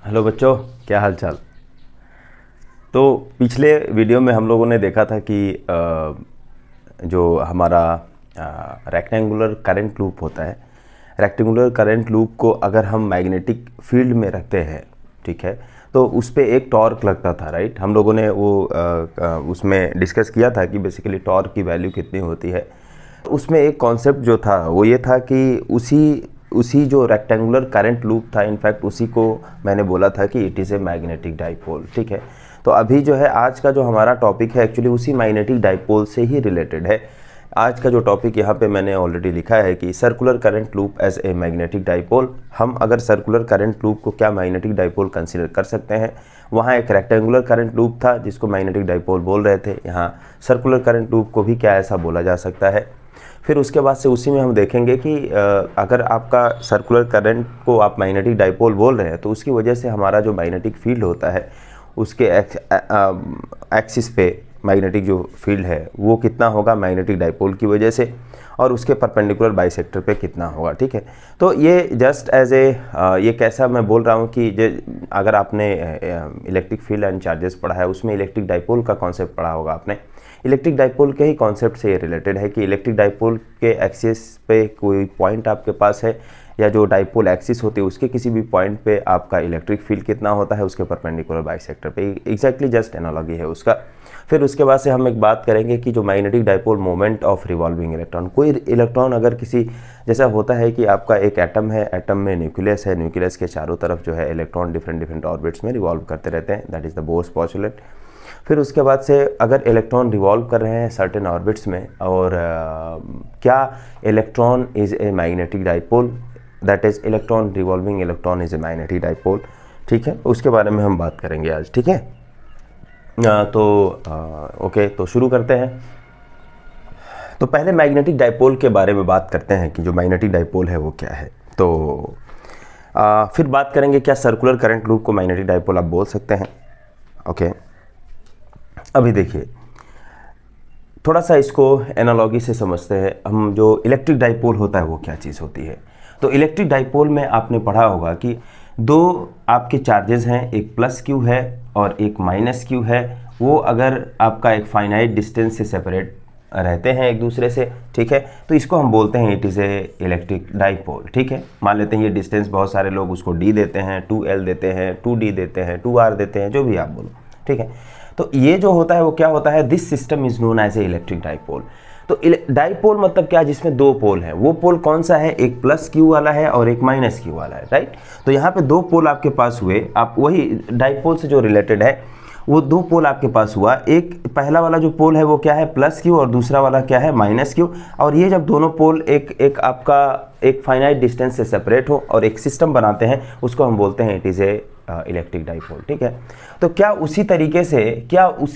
Hello बच्चों, क्या हाल चाल। तो पिछले वीडियो में हम लोगों ने देखा था कि जो हमारा रेक्टेंगुलर करंट लूप होता है, रेक्टेंगुलर करंट लूप को अगर हम मैग्नेटिक फील्ड में रखते हैं, ठीक है, तो उस पर एक टॉर्क लगता था, राइट। हम लोगों ने वो उसमें डिस्कस किया था कि बेसिकली टॉर्क की वैल्यू कितनी होती है। उसमें एक कॉन्सेप्ट जो था वो ये था कि उसी उसी जो रेक्टेंगुलर करंट लूप था, इनफैक्ट उसी को मैंने बोला था कि it is a magnetic dipole, ठीक है। तो अभी जो है आज का जो हमारा टॉपिक है एक्चुअली उसी मैग्नेटिक डाइपोल से ही रिलेटेड है। आज का जो टॉपिक यहाँ पे मैंने ऑलरेडी लिखा है कि circular current loop as a magnetic dipole. हम अगर सर्कुलर करंट लूप को क्या मैग्नेटिक डाइपोल कंसीडर कर सकते हैं। वहाँ एक रेक्टेंगुलर करंट लूप था जिसको मैग्नेटिक डाइपोल बोल रहे थे, यहाँ सर्कुलर करंट लूप को भी क्या ऐसा बोला जा सकता है। फिर उसके बाद से उसी में हम देखेंगे कि अगर आपका सर्कुलर करंट को आप मैग्नेटिक डाइपोल बोल रहे हैं तो उसकी वजह से हमारा जो मैग्नेटिक फील्ड होता है उसके एक्सिस पे मैग्नेटिक जो फील्ड है वो कितना होगा मैग्नेटिक डाइपोल की वजह से, और उसके परपेंडिकुलर बाइसेक्टर पे कितना होगा, ठीक है। तो ये जस्ट एज ए ये कैसा मैं बोल रहा हूँ कि अगर आपने इलेक्ट्रिक फील्ड एंड चार्जेस पढ़ा है उसमें इलेक्ट्रिक डाइपोल का कॉन्सेप्ट पढ़ा होगा आपने। इलेक्ट्रिक डाइपोल के ही कॉन्सेप्ट से ये रिलेटेड है कि इलेक्ट्रिक डाइपोल के एक्सिस पे कोई पॉइंट आपके पास है या जो डाइपोल एक्सिस होती है उसके किसी भी पॉइंट पे आपका इलेक्ट्रिक फील्ड कितना होता है उसके परपेंडिकुलर बाइसेक्टर पे, एग्जैक्टली जस्ट एनालॉजी है उसका। फिर उसके बाद से हम एक बात करेंगे कि जो magnetic dipole moment of revolving electron, कोई इलेक्ट्रॉन अगर किसी जैसा होता है कि आपका एक एटम है, एटम में न्यूक्लियस है, न्यूक्लियस के चारों तरफ जो है इलेक्ट्रॉन डिफरेंट डिफरेंट ऑर्बिट्स में रिवॉल्व करते रहते हैं, that is the Bohr's postulate. फिर उसके बाद से अगर इलेक्ट्रॉन रिवॉल्व कर रहे हैं सर्टेन ऑर्बिट्स में और क्या electron is a magnetic dipole, that is electron revolving electron is a magnetic dipole, ठीक है। उसके बारे में हम बात करेंगे आज, ठीक है। ओके, तो शुरू करते हैं। तो पहले मैग्नेटिक डाइपोल के बारे में बात करते हैं कि जो मैग्नेटिक डाइपोल है वो क्या है। तो फिर बात करेंगे क्या सर्कुलर करंट लूप को मैग्नेटिक डाइपोल आप बोल सकते हैं, ओके। अभी देखिए थोड़ा सा इसको एनालॉजी से समझते हैं हम। जो इलेक्ट्रिक डाइपोल होता है वो क्या चीज़ होती है। तो इलेक्ट्रिक डाइपोल में आपने पढ़ा होगा कि दो आपके चार्जेस हैं, एक प्लस क्यू है और एक माइनस क्यू है। वो अगर आपका एक फाइनाइट डिस्टेंस से सेपरेट रहते हैं एक दूसरे से, ठीक है, तो इसको हम बोलते हैं it is A electric dipole, ठीक है। मान लेते हैं ये डिस्टेंस, बहुत सारे लोग उसको डी देते हैं, 2l देते हैं, 2d देते हैं, 2r देते हैं, जो भी आप बोलो, ठीक है। तो ये जो होता है वो क्या होता है, this system is known as a electric dipole. तो डाइपोल मतलब क्या, जिसमें दो पोल हैं। वो पोल कौन सा है, एक प्लस क्यू वाला है और एक माइनस क्यू वाला है, राइट। तो यहाँ पे दो पोल आपके पास हुए, आप वही डाइपोल से जो रिलेटेड है वो दो पोल आपके पास हुआ। एक पहला वाला जो पोल है वो क्या है, प्लस क्यू, और दूसरा वाला क्या है, माइनस क्यू। और ये जब दोनों पोल एक आपका एक फाइनाइट डिस्टेंस से सेपरेट हो और एक सिस्टम बनाते हैं उसको हम बोलते हैं it is A electric dipole, ठीक है। तो क्या उसी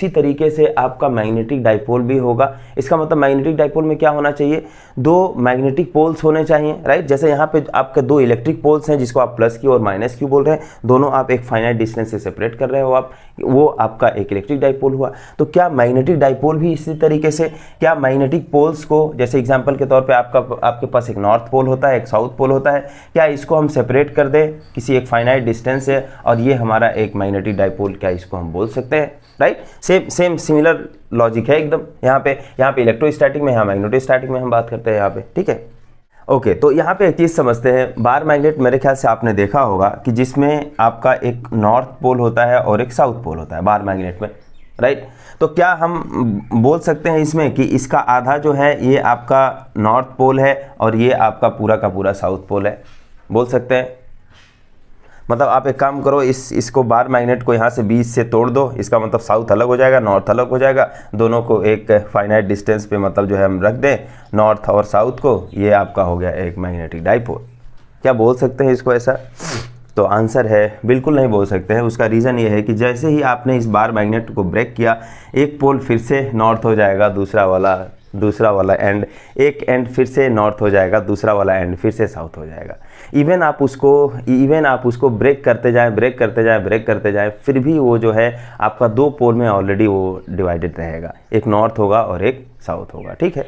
तरीके से आपका मैग्नेटिक डाइपोल भी होगा। इसका मतलब मैग्नेटिक डाइपोल में क्या होना चाहिए, दो मैग्नेटिक पोल्स होने चाहिए, राइट। जैसे यहाँ पे आपके दो इलेक्ट्रिक पोल्स हैं जिसको आप प्लस क्यू और माइनस क्यू बोल रहे हैं, दोनों आप एक फाइनाइट डिस्टेंस से सेपरेट कर रहे हो आप, वो आपका एक इलेक्ट्रिक डाइपोल हुआ। तो क्या मैग्नेटिक डाइपोल भी इसी तरीके से, क्या मैग्नेटिक पोल्स को, जैसे एग्जाम्पल के तौर पर आपके पास एक नॉर्थ पोल होता है, एक साउथ पोल होता है, क्या इसको हम सेपरेट कर दें किसी एक फाइनाइट डिस्टेंस से और ये हमारा एक मैग्नेटिक डाइपोल, क्या इसको हम बोल सकते हैं, राइट। सेम सिमिलर लॉजिक है एकदम। यहाँ पे इलेक्ट्रोस्टैटिक में, यहाँ मैग्नेटोस्टैटिक में हम बात करते हैं यहाँ पे, ठीक है। ओके, तो यहाँ पे एक चीज़ समझते हैं। बार मैग्नेट मेरे ख्याल से आपने देखा होगा कि जिसमें आपका एक नॉर्थ पोल होता है और एक साउथ पोल होता है बार मैग्नेट में, राइट। तो क्या हम बोल सकते हैं इसमें कि इसका आधा जो है ये आपका नॉर्थ पोल है और ये आपका पूरा का पूरा साउथ पोल है, बोल सकते हैं। मतलब आप एक काम करो, इसको बार मैग्नेट को यहाँ से बीच से तोड़ दो, इसका मतलब साउथ अलग हो जाएगा, नॉर्थ अलग हो जाएगा, दोनों को एक फाइनाइट डिस्टेंस पे मतलब जो है हम रख दें नॉर्थ और साउथ को, ये आपका हो गया एक मैग्नेटिक डाइपोल। क्या बोल सकते हैं इसको ऐसा? तो आंसर है बिल्कुल नहीं बोल सकते हैं। उसका रीज़न ये है कि जैसे ही आपने इस बार मैग्नेट को ब्रेक किया, एक पोल फिर से नॉर्थ हो जाएगा, दूसरा वाला एंड, एक एंड फिर से नॉर्थ हो जाएगा, दूसरा वाला एंड फिर से साउथ हो जाएगा। इवन आप उसको ब्रेक करते जाएं, फिर भी वो जो है आपका दो पोल में ऑलरेडी वो डिवाइडेड रहेगा, एक नॉर्थ होगा और एक साउथ होगा, ठीक है।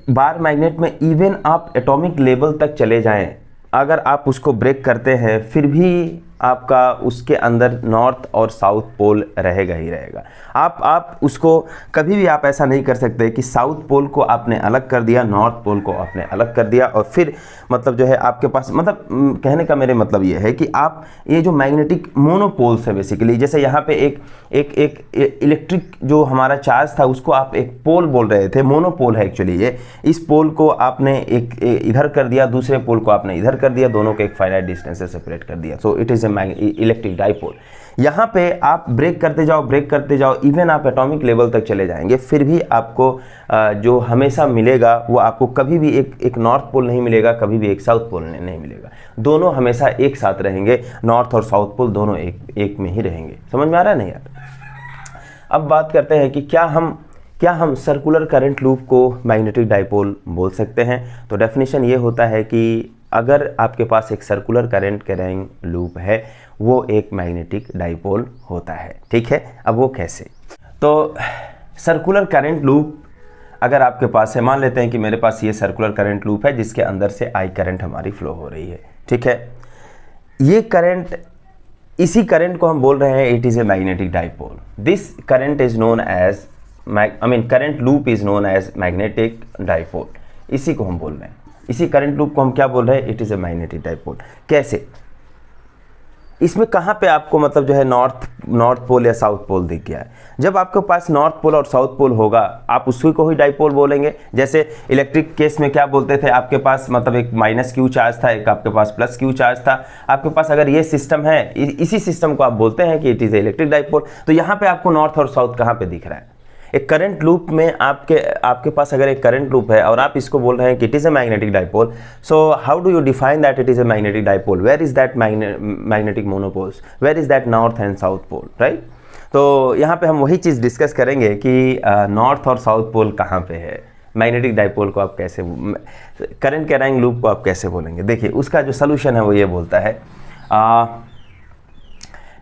बार मैग्नेट में इवन आप एटॉमिक लेवल तक चले जाएं, अगर आप उसको ब्रेक करते हैं फिर भी आपका उसके अंदर नॉर्थ और साउथ पोल रहेगा ही रहेगा। आप उसको कभी भी आप ऐसा नहीं कर सकते कि साउथ पोल को आपने अलग कर दिया, नॉर्थ पोल को आपने अलग कर दिया और फिर मतलब जो है आपके पास, मतलब कहने का मेरे मतलब ये है कि आप ये जो मैग्नेटिक मोनोपोल्स है बेसिकली, जैसे यहाँ पे एक इलेक्ट्रिक जो हमारा चार्ज था उसको आप एक पोल बोल रहे थे, मोनोपोल है एक्चुअली ये। इस पोल को आपने एक इधर कर दिया, दूसरे पोल को आपने इधर कर दिया, दोनों को एक फाइनाइट डिस्टेंस से सेपरेट कर दिया। So it is A electric dipole. यहाँ पे आप ब्रेक करते जाओ, इवन आप एटॉमिक लेवल तक चले जाएंगे, फिर भी आपको जो हमेशा मिलेगा वो आपको कभी भी एक नॉर्थ पोल नहीं मिलेगा, कभी भी एक साउथ पोल नहीं मिलेगा। दोनों हमेशा एक साथ रहेंगे, नॉर्थ और साउथ पोल दोनों एक में ही रहेंगे। समझ में आ रहा है नहीं यार? अब बात करते हैं कि क्या हम सर्कुलर करंट लूप को मैग्नेटिक डाइपोल बोल सकते हैं? तो डेफिनेशन ये होता है कि अगर आपके पास एक सर्कुलर करंट कैरिंग लूप है वो एक मैग्नेटिक डाइपोल होता है। ठीक है, अब वो कैसे? तो सर्कुलर करंट लूप अगर आपके पास है, मान लेते हैं कि मेरे पास ये सर्कुलर करंट लूप है जिसके अंदर से आई करंट हमारी फ्लो हो रही है। ठीक है, ये करंट, इसी करंट को हम बोल रहे हैं it is a magnetic dipole. This current is known as current loop is known as magnetic dipole. इसी को हम बोल रहे हैं, इसी करंट लूप को हम क्या बोल रहे हैं? It is a magnetic dipole. कैसे? इसमें कहाँ पे आपको मतलब जो है नॉर्थ पोल या साउथ पोल दिख गया है? जब आपके पास नॉर्थ पोल और साउथ पोल होगा आप उसी को ही डाइपोल बोलेंगे। जैसे इलेक्ट्रिक केस में क्या बोलते थे, आपके पास मतलब एक माइनस क्यू चार्ज था, एक आपके पास प्लस क्यू चार्ज था। आपके पास अगर ये सिस्टम है, इसी सिस्टम को आप बोलते हैं कि इट इज़ इलेक्ट्रिक डाइपोल। तो यहाँ पे आपको नॉर्थ और साउथ कहाँ पे दिख रहा है? एक करंट लूप में आपके पास अगर एक करंट लूप है और आप इसको बोल रहे हैं कि it is a magnetic dipole, so how do you define that it is a magnetic dipole? Where is that magnetic monopoles? Where is that north and south pole? Right. तो यहाँ पे हम वही चीज़ डिस्कस करेंगे कि नॉर्थ और south pole कहाँ पे है, मैग्नेटिक डाइपोल को आप कैसे, करंट कैरिंग लूप को आप कैसे बोलेंगे। देखिए उसका जो सोल्यूशन है वो ये बोलता है,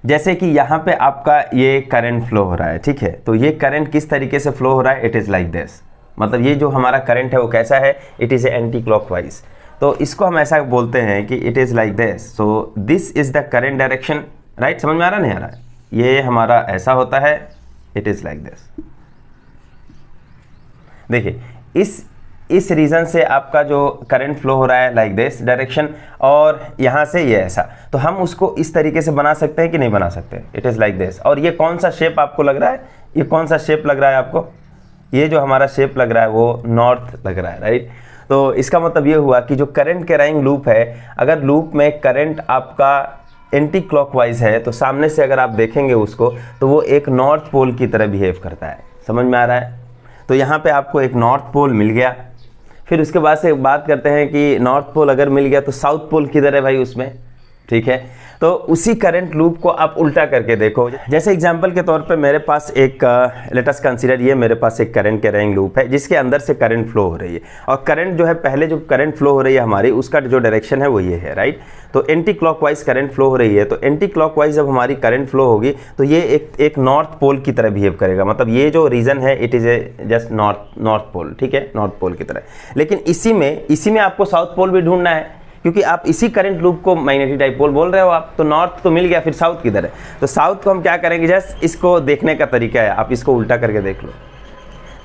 जैसे कि यहाँ पे आपका ये करंट फ्लो हो रहा है। ठीक है, तो ये करंट किस तरीके से फ्लो हो रहा है? It is like this. मतलब ये जो हमारा करंट है वो कैसा है? It is A anti clockwise. तो इसको हम ऐसा बोलते हैं कि it is like this. So this is the current direction. Right, समझ में आ रहा नहीं आ रहा? ये हमारा ऐसा होता है, इट इज़ लाइक दिस। देखिए इस रीजन से आपका जो करंट फ्लो हो रहा है लाइक दिस डायरेक्शन, और यहाँ से ये ऐसा, तो हम उसको इस तरीके से बना सकते हैं कि नहीं बना सकते? It is like this. और ये कौन सा शेप आपको लग रहा है? ये कौन सा शेप लग रहा है आपको? ये जो हमारा शेप लग रहा है वो नॉर्थ लग रहा है। राइट। तो इसका मतलब ये हुआ कि जो करंट कैरिंग लूप है, अगर लूप में करंट आपका एंटी क्लॉकवाइज है तो सामने से अगर आप देखेंगे उसको तो वो एक नॉर्थ पोल की तरह बिहेव करता है। समझ में आ रहा है? तो यहाँ पे आपको एक नॉर्थ पोल मिल गया। फिर उसके बाद से बात करते हैं कि नॉर्थ पोल अगर मिल गया तो साउथ पोल किधर है भाई उसमें? ठीक है, तो उसी करंट लूप को आप उल्टा करके देखो। जैसे एग्जांपल के तौर पे मेरे पास एक लेट अस कंसीडर, ये मेरे पास एक करंट कैरिंग लूप है जिसके अंदर से करंट फ्लो हो रही है, और करंट जो है पहले जो करंट फ्लो हो रही है हमारी, उसका जो डायरेक्शन है वो ये है। राइट। तो एंटी क्लॉकवाइज करंट फ्लो हो रही है, तो एंटी क्लॉकवाइज जब हमारी करंट फ्लो होगी तो ये एक नॉर्थ पोल की तरह बिहेव करेगा। मतलब ये जो रीजन है it is a just north pole. ठीक है, नॉर्थ पोल की तरह। लेकिन इसी में आपको साउथ पोल भी ढूंढना है, क्योंकि आप इसी करंट लूप को मैग्नेटिक डाइपोल बोल रहे हो आप। तो नॉर्थ तो मिल गया, फिर साउथ किधर है? तो साउथ को हम क्या करेंगे, जस्ट इसको देखने का तरीका है, आप इसको उल्टा करके देख लो।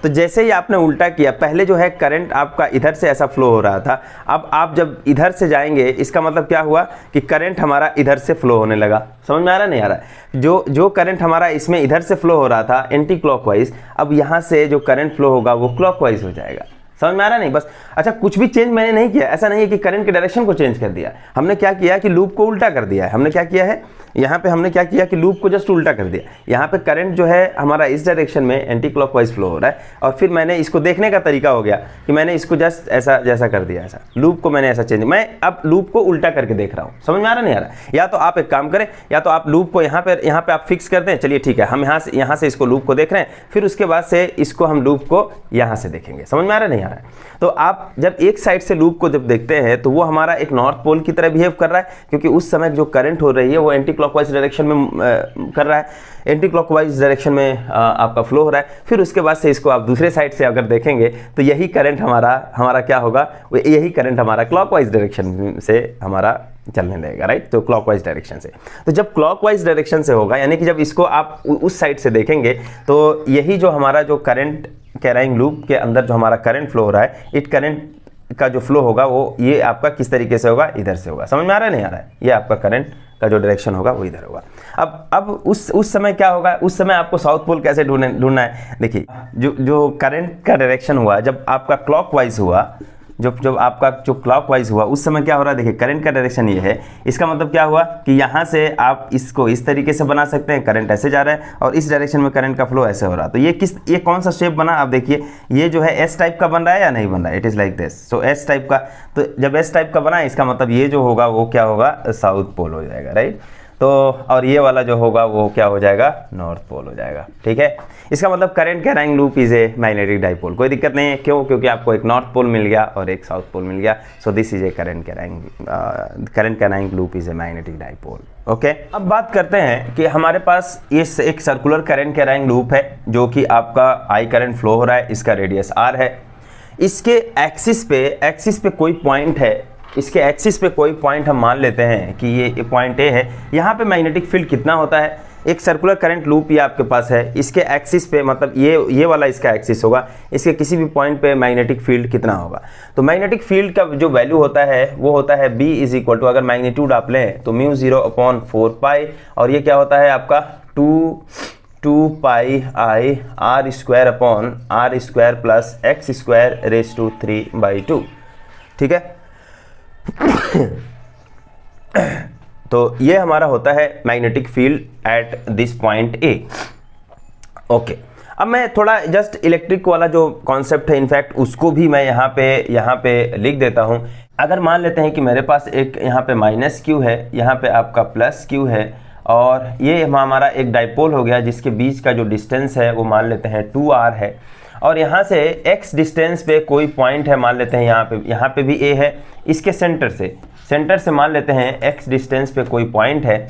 तो जैसे ही आपने उल्टा किया, पहले जो है करंट आपका इधर से ऐसा फ्लो हो रहा था, अब आप जब इधर से जाएंगे इसका मतलब क्या हुआ कि करंट हमारा इधर से फ्लो होने लगा। समझ में आ रहा नहीं आ रहा? जो करंट हमारा इसमें इधर से फ्लो हो रहा था एंटी क्लॉकवाइज, अब यहाँ से जो करंट फ्लो होगा वो क्लॉकवाइज हो जाएगा। समझ में आ रहा नहीं? बस अच्छा, कुछ भी चेंज मैंने नहीं किया। ऐसा नहीं है कि करंट के डायरेक्शन को चेंज कर दिया, हमने क्या किया कि लूप को उल्टा कर दिया है। हमने क्या किया है यहाँ पे, हमने क्या किया कि लूप को जस्ट उल्टा कर दिया। यहाँ पे करंट जो है हमारा इस डायरेक्शन में एंटी क्लॉकवाइज फ्लो हो रहा है, और फिर मैंने इसको देखने का तरीका हो गया कि मैंने इसको जस्ट ऐसा जैसा कर दिया, ऐसा लूप को मैंने ऐसा चेंज, मैं अब लूप को उल्टा करके देख रहा हूँ। समझ में आ रहा नहीं आ रहा? या तो आप एक काम करें, या तो आप लूप को यहाँ पे आप फिक्स कर दें। चलिए ठीक है, हम यहाँ से इसको लूप को देख रहे हैं, फिर उसके बाद से इसको हम लूप को यहाँ से देखेंगे। समझ में आ रहा नहीं आ रहा? तो आप जब एक साइड से लूप को जब देखते हैं तो वो हमारा एक नॉर्थ पोल की तरह बिहेव कर रहा है, क्योंकि उस समय जो करंट हो रही है वो एंटी क्लॉकवाइज डायरेक्शन में कर रहा है, एंटी क्लॉकवाइज डायरेक्शन में आपका फ्लो हो रहा है। फिर उसके बाद से इसको आप दूसरे साइड से अगर देखेंगे तो यही करंट हमारा क्या होगा, यही करंट हमारा क्लॉकवाइज डायरेक्शन से हमारा चलने लगेगा, राइट। तो क्लॉकवाइज डायरेक्शन से, तो जब क्लॉकवाइज डायरेक्शन से होगा यानी कि जब इसको आप उस साइड से देखेंगे तो यही जो हमारा जो करंट कैराइंग लूप के अंदर जो हमारा करंट फ्लो हो रहा है, इट करंट का जो फ्लो होगा वो ये आपका किस तरीके से होगा, इधर से होगा। समझ में आ रहा है नहीं आ रहा है? ये आपका करंट का जो डायरेक्शन होगा वो इधर होगा। अब उस समय क्या होगा, उस समय आपको साउथ पोल कैसे ढूंढना है। देखिए जो करंट का डायरेक्शन हुआ जब आपका क्लॉकवाइज हुआ, जब आपका जो क्लॉकवाइज हुआ उस समय क्या हो रहा है, देखिए करंट का डायरेक्शन ये है। इसका मतलब क्या हुआ कि यहाँ से आप इसको इस तरीके से बना सकते हैं, करंट ऐसे जा रहा है और इस डायरेक्शन में करंट का फ्लो ऐसे हो रहा है। तो ये कौन सा शेप बना, आप देखिए ये जो है एस टाइप का बन रहा है या नहीं बन रहा है, it is like this. So S type का, तो जब एस टाइप का बना है इसका मतलब ये जो होगा वो क्या होगा, साउथ पोल हो जाएगा, राइट। तो और ये वाला जो होगा वो क्या हो जाएगा, नॉर्थ पोल हो जाएगा, ठीक है। इसका मतलब current carrying loop is a magnetic dipole. कोई दिक्कत नहीं है, क्यों? क्योंकि आपको एक नॉर्थ पोल मिल गया और एक साउथ पोल मिल गया। So this is a current carrying loop is a magnetic dipole. Okay, अब बात करते हैं कि हमारे पास ये एक सर्कुलर करंट कैराइंग लूप है जो कि आपका आई करंट फ्लो हो रहा है, इसका रेडियस आर है। इसके एक्सिस पे कोई पॉइंट है, इसके एक्सिस पे कोई पॉइंट हम मान लेते हैं कि ये पॉइंट ए है। यहाँ पे मैग्नेटिक फील्ड कितना होता है, एक सर्कुलर करंट लूप ये आपके पास है, इसके एक्सिस पे मतलब ये वाला इसका एक्सिस होगा, इसके किसी भी पॉइंट पे मैग्नेटिक फील्ड कितना होगा। तो मैग्नेटिक फील्ड का जो वैल्यू होता है वो होता है B इज इक्वल टू, अगर मैग्नीट्यूड आप लें तो μ0/4π, और ये क्या होता है आपका 2 pi I r square upon r square plus x square raise to 3/2, ठीक है। तो ये हमारा होता है magnetic field at this point A. Okay, अब मैं थोड़ा जस्ट इलेक्ट्रिक वाला जो कॉन्सेप्ट है इनफैक्ट उसको भी मैं यहाँ पे लिख देता हूँ। अगर मान लेते हैं कि मेरे पास एक यहाँ पे माइनस क्यू है, यहाँ पे आपका प्लस क्यू है, और ये हमारा एक डाइपोल हो गया जिसके बीच का जो डिस्टेंस है वो मान लेते हैं 2r है, और यहाँ से x डिस्टेंस पे कोई पॉइंट है, मान लेते हैं यहाँ पे भी a है, इसके सेंटर से मान लेते हैं x डिस्टेंस पे कोई पॉइंट है।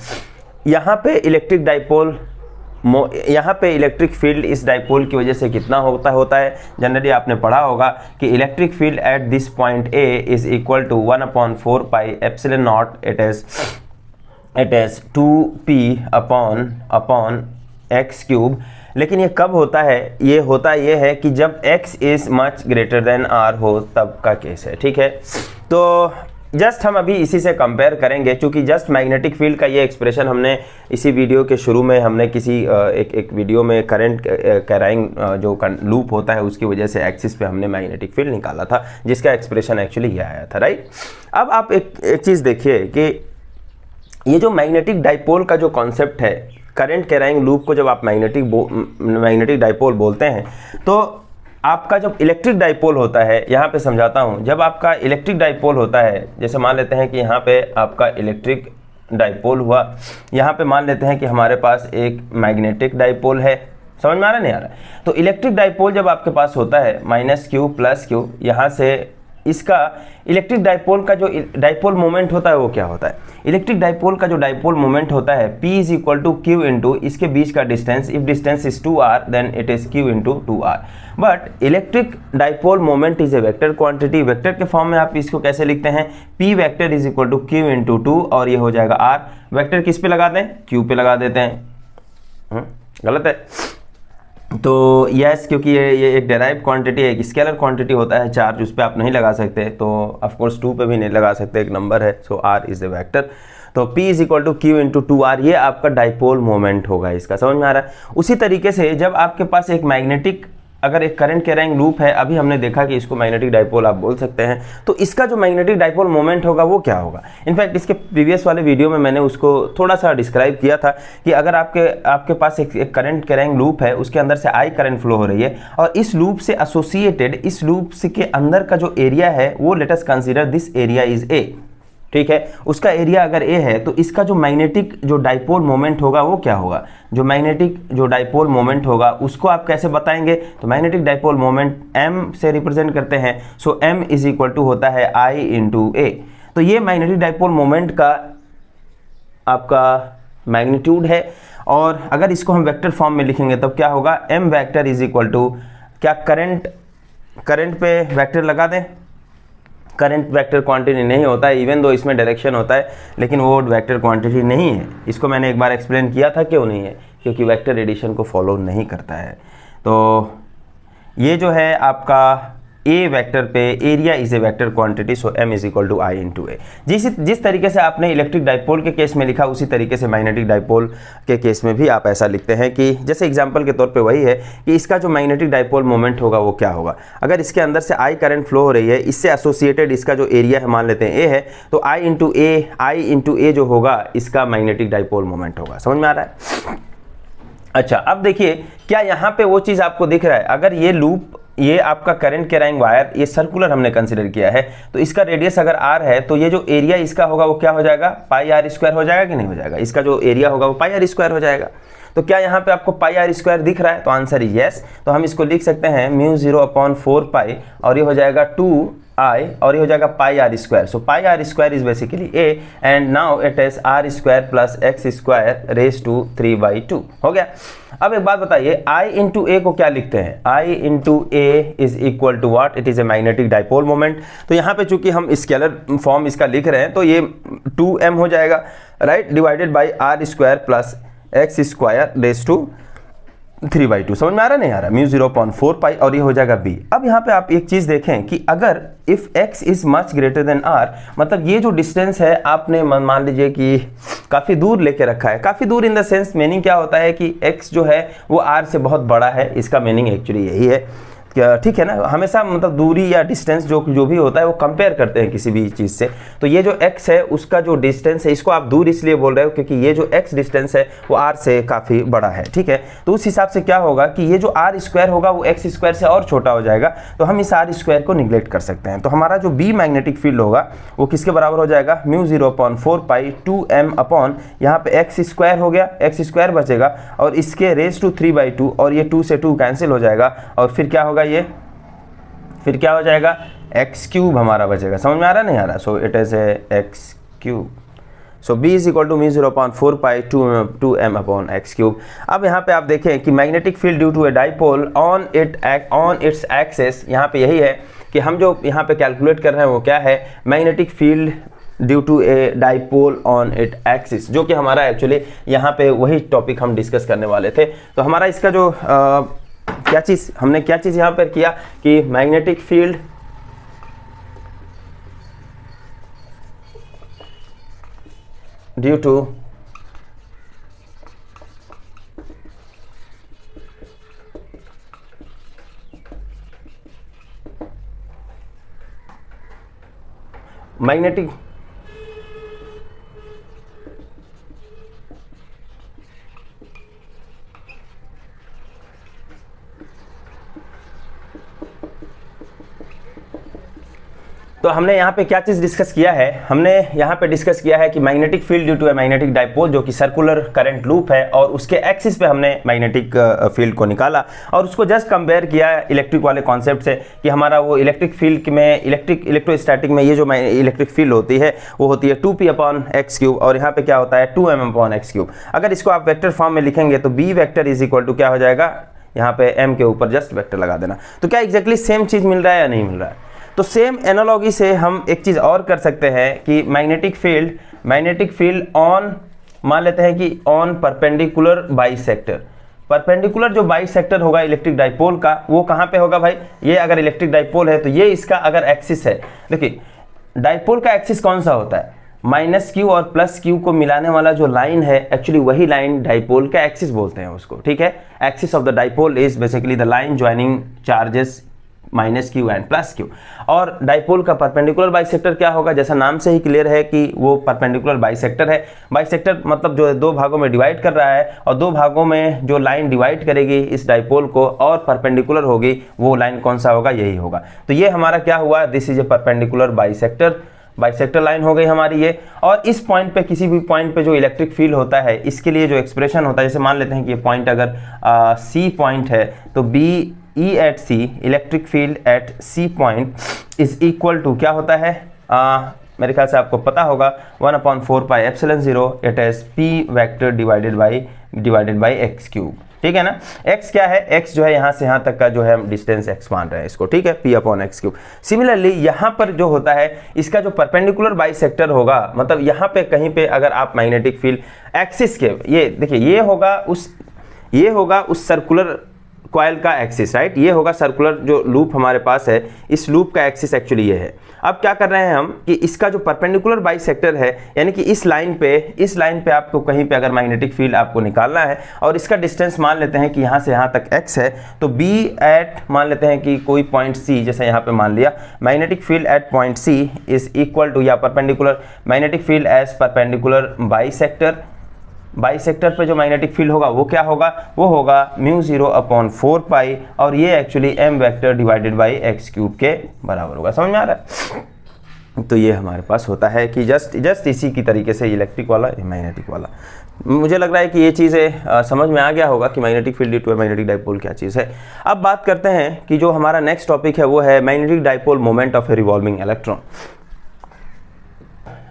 यहाँ पे इलेक्ट्रिक फील्ड इस डाइपोल की वजह से कितना होता है, जनरली आपने पढ़ा होगा कि electric field at this point a is equal to 1/4π epsilon naught, it is 2p upon x cube. लेकिन ये कब होता है, ये है कि जब x is much greater than r हो तब का केस है, ठीक है। तो जस्ट हम अभी इसी से कंपेयर करेंगे, क्योंकि जस्ट मैग्नेटिक फील्ड का ये एक्सप्रेशन हमने इसी वीडियो के शुरू में हमने किसी एक वीडियो में करंट कैराइंग जो लूप होता है उसकी वजह से एक्सिस पे हमने मैग्नेटिक फील्ड निकाला था, जिसका एक्सप्रेशन एक्चुअली ये आया था, राइट। अब आप एक चीज़ देखिए कि ये जो मैग्नेटिक डाइपोल का जो कॉन्सेप्ट है, करंट कैराइंग लूप को जब आप मैग्नेटिक डाइपोल बोलते हैं, तो आपका जब इलेक्ट्रिक डाइपोल होता है, यहाँ पे समझाता हूँ, जब आपका इलेक्ट्रिक डाइपोल होता है, जैसे मान लेते हैं कि यहाँ पे आपका इलेक्ट्रिक डाइपोल हुआ, यहाँ पे मान लेते हैं कि हमारे पास एक मैग्नेटिक डाइपोल है। समझ में आ रहा नहीं आ रहा है? तो इलेक्ट्रिक डाइपोल जब आपके पास होता है -q + q, यहाँ से इसका इलेक्ट्रिक डाइपोल का जो डाइपोल मोमेंट होता है वो क्या होता है, इलेक्ट्रिक डाइपोल का जो डाइपोल मोमेंट होता है P is equal to Q into इसके बीच का distance, if distance is 2r then it is Q into 2r। But electric dipole moment is a vector quantity, vector के फॉर्म में आप इसको कैसे लिखते हैं, P vector is equal to Q into 2, और ये हो जाएगा r। वेक्टर किस पे लगा दें, Q पे लगा देते हैं, गलत है। तो यस, क्योंकि ये एक डेराइव क्वांटिटी है, एक स्केलर क्वांटिटी होता है चार्ज, उस पर आप नहीं लगा सकते, तो ऑफ कोर्स 2 पे भी नहीं लगा सकते, एक नंबर है। So r is a vector, तो P is equal to Q into 2r, ये आपका डाइपोल मोमेंट होगा इसका। समझ में आ रहा है? उसी तरीके से जब आपके पास एक मैग्नेटिक, अगर एक करंट कैराइंग लूप है, अभी हमने देखा कि इसको मैग्नेटिक डाइपोल आप बोल सकते हैं, तो इसका जो मैग्नेटिक डाइपोल मोमेंट होगा वो क्या होगा। इनफैक्ट इसके प्रीवियस वाले वीडियो में मैंने उसको थोड़ा सा डिस्क्राइब किया था कि अगर आपके पास एक करंट कैराइंग लूप है, उसके अंदर से आई करंट फ्लो हो रही है, और इस लूप से एसोसिएटेड, इस लूप के अंदर का जो एरिया है वो let us consider this area is ए, ठीक है। उसका एरिया अगर ए है तो इसका जो मैग्नेटिक जो डाइपोल मोमेंट होगा वो क्या होगा, जो मैग्नेटिक जो डाइपोल मोमेंट होगा उसको आप कैसे बताएंगे, तो मैग्नेटिक डाइपोल मोमेंट m से रिप्रेजेंट करते हैं। सो m इज इक्वल टू होता है I इंटू ए। तो ये मैग्नेटिक डाइपोल मोमेंट का आपका मैग्नीट्यूड है, और अगर इसको हम वेक्टर फॉर्म में लिखेंगे तब क्या होगा, m vector is equal to, क्या करंट पे वेक्टर लगा दें, करंट वेक्टर क्वांटिटी नहीं होता है, इवन दो इसमें डायरेक्शन होता है, लेकिन वो वेक्टर क्वांटिटी नहीं है। इसको मैंने एक बार एक्सप्लेन किया था, क्यों नहीं है, क्योंकि वेक्टर एडिशन को फॉलो नहीं करता है। तो ये जो है आपका ए वेक्टर पे area is a vector quantity, so m is equal to I into A. जिस तरीके से आपने इलेक्ट्रिक डाइपोल के केस में लिखा, उसी तरीके से मैग्नेटिक डाइपोल के केस में भी आप ऐसा लिखते हैं कि जैसे एग्जांपल के तौर पे वही है कि इसका जो मैग्नेटिक डाइपोल मोमेंट होगा वो क्या होगा। अगर इसके अंदर से आई करंट फ्लो हो रही है, इससे एसोसिएटेड इसका जो एरिया है मान लेते हैं ए है, तो आई इंटू ए जो होगा इसका मैग्नेटिक डाइपोल मोमेंट होगा। समझ में आ रहा है? अच्छा, अब देखिए क्या यहाँ पे वो चीज़ आपको दिख रहा है। अगर ये लूप, ये आपका करंट कैरिंग वायर, ये सर्कुलर हमने कंसीडर किया है, तो इसका रेडियस अगर r है तो ये जो एरिया इसका होगा वो क्या हो जाएगा, पाई आर स्क्वायर हो जाएगा कि नहीं हो जाएगा। इसका जो एरिया होगा वो पाई आर स्क्वायर हो जाएगा। तो क्या यहाँ पे आपको पाई आर स्क्वायर दिख रहा है? तो आंसर इज यस। तो हम इसको लिख सकते हैं म्यू 0/4 पाई, और ये हो जाएगा 2i, और ये हो जाएगा pi r square. So pi r square is basically a, and now it is r square plus x square raise to 3/2 हो गया। अब एक बात बताइए, I इंटू ए को क्या लिखते हैं? I into A is equal to what? It is a magnetic dipole moment. तो यहाँ पे चूंकि हम स्केलर फॉर्म इसका लिख रहे हैं, तो ये 2m हो जाएगा, right, divided by r square plus x square raise to 3/2। समझ में आ रहा नहीं आ रहा? म्यू 0/4 पाई, और ये हो जाएगा b। अब यहाँ पे आप एक चीज देखें कि अगर if x is much greater than r, मतलब ये जो डिस्टेंस है आपने मान लीजिए कि काफी दूर लेके रखा है। काफी दूर इन द सेंस मीनिंग क्या होता है कि x जो है वो r से बहुत बड़ा है, इसका मीनिंग एक्चुअली यही है। ठीक है ना, हमेशा मतलब दूरी या डिस्टेंस जो भी होता है वो कंपेयर करते हैं किसी भी चीज़ से। तो ये जो x है उसका जो डिस्टेंस है, इसको आप दूर इसलिए बोल रहे हो क्योंकि ये जो x डिस्टेंस है वो r से काफ़ी बड़ा है। ठीक है, तो उस हिसाब से क्या होगा कि ये जो r स्क्वायर होगा वो x स्क्वायर से और छोटा हो जाएगा, तो हम इस r स्क्वायर को निगलेक्ट कर सकते हैं। तो हमारा जो b मैग्नेटिक फील्ड होगा वो किसके बराबर हो जाएगा? म्यू 0/4 पाई 2m अपॉन यहाँ पे x स्क्वायर हो गया, x स्क्वायर बचेगा, और इसके रेज टू 3/2, और ये 2 से 2 कैंसिल हो जाएगा, और फिर क्या होगा, ये फिर क्या हो जाएगा, एक्स क्यूब हमारा बचेगा। समझ में आ रहा नहीं आ रहा? So it is a X cube. So b is equal to mu 0/4 pi 2m upon X cube. अब यहाँ पे आप देखें कि magnetic field due to a dipole on its axis, यहाँ पे यही है कि हम जो यहाँ पे कैलकुलेट कर रहे हैं वो क्या है, magnetic field due to a dipole on it axis, जो कि हमारा एक्चुअली यहाँ पे वही टॉपिक हम डिस्कस करने वाले थे। तो हमारा इसका जो हमने क्या चीज यहां पर किया कि magnetic field due to magnetic तो हमने यहाँ पे क्या चीज़ डिस्कस किया है, हमने यहाँ पे डिस्कस किया है कि magnetic field due to a magnetic dipole, जो कि सर्कुलर करंट लूप है, और उसके एक्सिस पे हमने मैग्नेटिक फील्ड को निकाला और उसको जस्ट कंपेयर किया इलेक्ट्रिक वाले कॉन्सेप्ट से कि हमारा वो इलेक्ट्रिक फील्ड में इलेक्ट्रोस्टैटिक में ये जो इलेक्ट्रिक फील्ड होती है वो होती है 2p/x3, और यहाँ पे क्या होता है 2m/x3। अगर इसको आप वेक्टर फॉर्म में लिखेंगे तो b vector is equal to क्या हो जाएगा, यहाँ पे m के ऊपर जस्ट वेक्टर लगा देना। तो क्या एग्जैक्टली सेम चीज़ मिल रहा है या नहीं मिल रहा है? तो सेम एनालॉजी से हम एक चीज़ और कर सकते हैं कि मैग्नेटिक फील्ड ऑन, मान लेते हैं कि ऑन परपेंडिकुलर बाइसेक्टर, परपेंडिकुलर जो बाइसेक्टर होगा इलेक्ट्रिक डाइपोल का वो कहाँ पे होगा भाई? ये अगर इलेक्ट्रिक डाइपोल है तो ये इसका अगर एक्सिस है, देखिए डाइपोल का एक्सिस कौन सा होता है? -q और +q को मिलाने वाला जो लाइन है, एक्चुअली वही लाइन डाइपोल का एक्सिस बोलते हैं उसको। ठीक है, axis of the dipole is basically the line joining charges -q and +q। और डाइपोल का परपेंडिकुलर बाइसेक्टर क्या होगा? जैसा नाम से ही क्लियर है कि वो परपेंडिकुलर बाइसेक्टर है। बाइसेक्टर मतलब जो दो भागों में डिवाइड कर रहा है, और दो भागों में जो लाइन डिवाइड करेगी इस डाइपोल को और परपेंडिकुलर होगी, वो लाइन कौन सा होगा? यही होगा। तो ये हमारा क्या हुआ, this is A perpendicular bisector line हो गई हमारी ये। और इस पॉइंट पे, किसी भी पॉइंट पे जो इलेक्ट्रिक फील्ड होता है, इसके लिए जो एक्सप्रेशन होता है, जैसे मान लेते हैं कि ये पॉइंट अगर C पॉइंट है तो BE at C, electric field at C point is equal to क्या होता है, मेरे ख्याल से आपको पता होगा 1/4 pi epsilon 0 it is P vector divided by x cube. ठीक है ना। x क्या है, x जो है यहाँ से यहाँ तक का जो है हम डिस्टेंस x मान रहे हैं इसको, ठीक है, p/x3। सिमिलरली यहाँ पर जो होता है इसका जो परपेंडिकुलर बाइसेक्टर होगा, मतलब यहाँ पे कहीं पे अगर आप मैग्नेटिक फील्ड एक्सिस के, ये देखिए ये होगा उस सर्कुलर कॉइल का एक्सिस, राइट, ये होगा सर्कुलर जो लूप हमारे पास है, इस लूप का एक्सिस एक्चुअली ये है। अब क्या कर रहे हैं हम कि इसका जो परपेंडिकुलर बाइसेक्टर है, यानी कि इस लाइन पे आपको कहीं पे अगर मैग्नेटिक फील्ड आपको निकालना है और इसका डिस्टेंस मान लेते हैं कि यहाँ से यहाँ तक x है, तो b एट मान लेते हैं कि कोई पॉइंट c, जैसे यहाँ पे मान लिया magnetic field at point c is equal to, या perpendicular magnetic field as perpendicular bisector पे जो मैग्नेटिक फील्ड होगा वो क्या होगा, वो होगा μ0/4 पाई, और ये actually m vector divided by x³ के बराबर होगा। समझ में आ रहा है। तो ये हमारे पास होता है कि जस्ट इसी की तरीके से इलेक्ट्रिक वाला मैग्नेटिक वाला। मुझे लग रहा है कि ये चीज़ें समझ में आ गया होगा कि magnetic field due to magnetic dipole क्या चीज़ है। अब बात करते हैं कि जो हमारा नेक्स्ट टॉपिक है वो है magnetic dipole moment of A revolving electron.